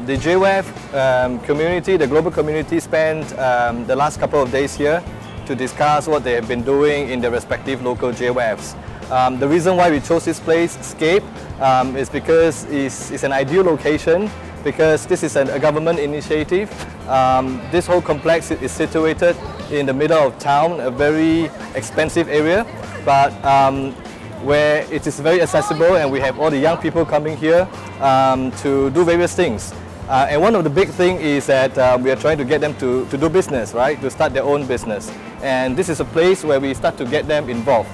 The JWEF community, the global community, spent the last couple of days here to discuss what they have been doing in their respective local JWEFs. The reason why we chose this place, Scape, is because it's an ideal location, because this is a government initiative. This whole complex is situated in the middle of town, a very expensive area, but where it is very accessible, and we have all the young people coming here to do various things. And one of the big things is that we are trying to get them to do business, right? To start their own business. And this is a place where we start to get them involved.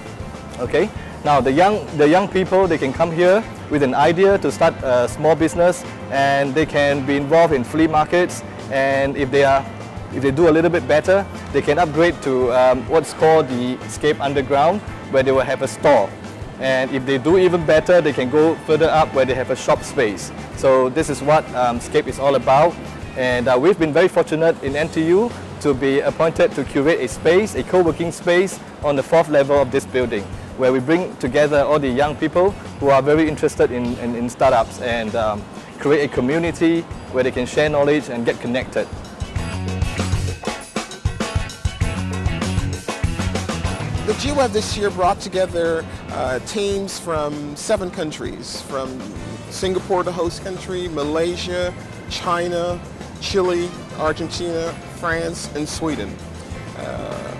Okay? Now the young people, they can come here with an idea to start a small business, and they can be involved in flea markets, and if they do a little bit better, they can upgrade to what's called the Scape Underground, where they will have a store. And if they do even better, they can go further up where they have a shop space. So this is what Scape is all about. And we've been very fortunate in NTU to be appointed to curate a space, a co-working space on the 4th level of this building, where we bring together all the young people who are very interested in startups, and create a community where they can share knowledge and get connected. The JWEF this year brought together teams from 7 countries, from Singapore, the host country, Malaysia, China, Chile, Argentina, France, and Sweden.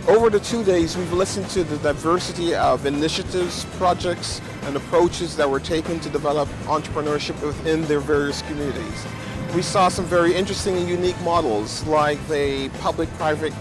Over the 2 days, we've listened to the diversity of initiatives, projects, and approaches that were taken to develop entrepreneurship within their various communities. We saw some very interesting and unique models, like the public-private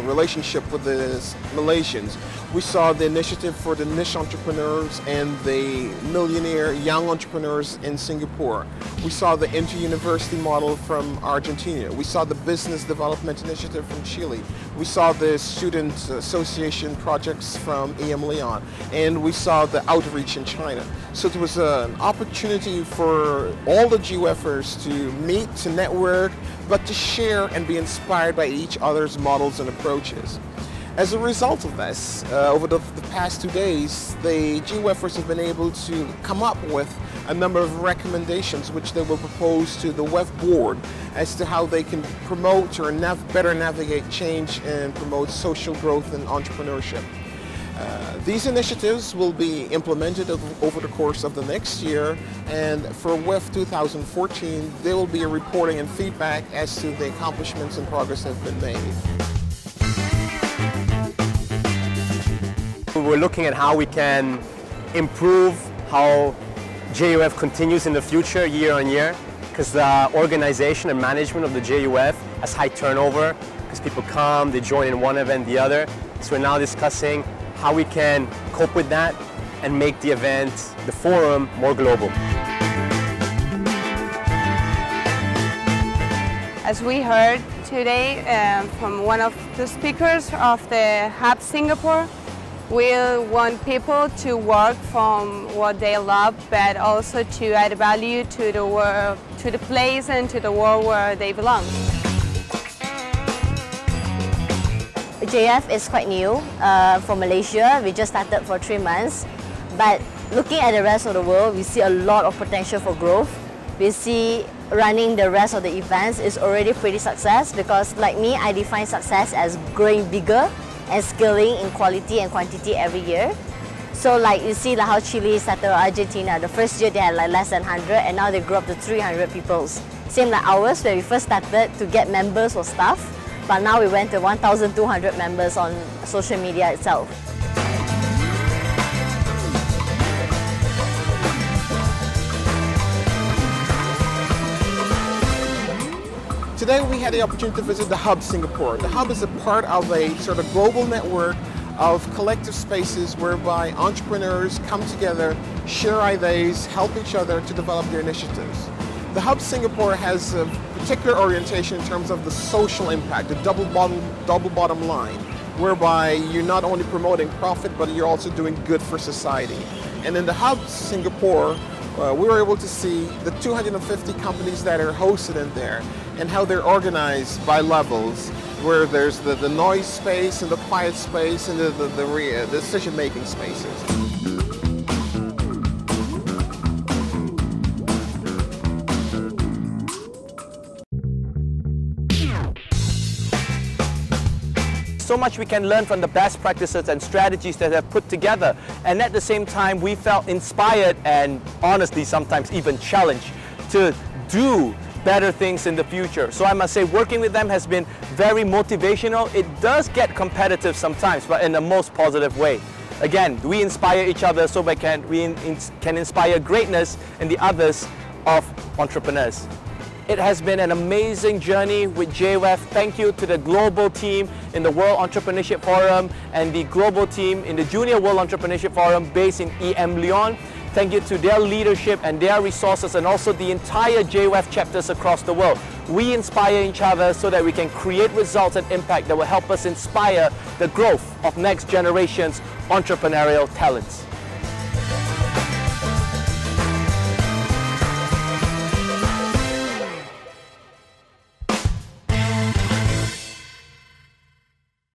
relationship with the Malaysians. We saw the initiative for the niche entrepreneurs and the millionaire young entrepreneurs in Singapore. We saw the inter-university model from Argentina. We saw the business development initiative from Chile. We saw the student association projects from EM Lyon. And we saw the outreach in China. So there was an opportunity for all the JWEFers to meet, to network, but to share and be inspired by each other's models and approaches. As a result of this, over the past 2 days, the JWEFers have been able to come up with a number of recommendations which they will propose to the WEF board as to how they can promote or better navigate change and promote social growth and entrepreneurship. These initiatives will be implemented over the course of the next year, and for WEF 2014, there will be a reporting and feedback as to the accomplishments and progress that have been made. We're looking at how we can improve how JWEF continues in the future year on year, because the organization and management of the JWEF has high turnover, because people come, they join in one event, the other. So we're now discussing how we can cope with that and make the event, the forum, more global. As we heard today from one of the speakers of the Hub Singapore, we want people to work from what they love, but also to add value to the world, to the place and to the world where they belong. JWEF is quite new for Malaysia. We just started for 3 months. But looking at the rest of the world, we see a lot of potential for growth. We see running the rest of the events is already pretty success, because like me, I define success as growing bigger and scaling in quality and quantity every year. So like you see like how Chile started, Argentina, the first year they had like less than 100, and now they grew up to 300 people. Same like ours, where we first started to get members or staff, but now we went to 1,200 members on social media itself. Today we had the opportunity to visit the Hub Singapore. The Hub is a part of a sort of global network of collective spaces whereby entrepreneurs come together, share ideas, help each other to develop their initiatives. The Hub Singapore has a particular orientation in terms of the social impact, the double bottom line, whereby you're not only promoting profit, but you're also doing good for society. And in the Hub Singapore, we were able to see the 250 companies that are hosted in there and how they're organized by levels, where there's the noise space and the quiet space and the decision-making spaces. so much we can learn from the best practices and strategies that they've put together. And at the same time, we felt inspired and honestly sometimes even challenged to do better things in the future. So I must say, working with them has been very motivational. It does get competitive sometimes, but in the most positive way. Again, we inspire each other so we can inspire greatness in the others of entrepreneurs. It has been an amazing journey with JWEF. Thank you to the global team in the World Entrepreneurship Forum and the global team in the Junior World Entrepreneurship Forum based in EM Lyon. Thank you to their leadership and their resources, and also the entire JWEF chapters across the world. We inspire each other so that we can create results and impact that will help us inspire the growth of next generation's entrepreneurial talents.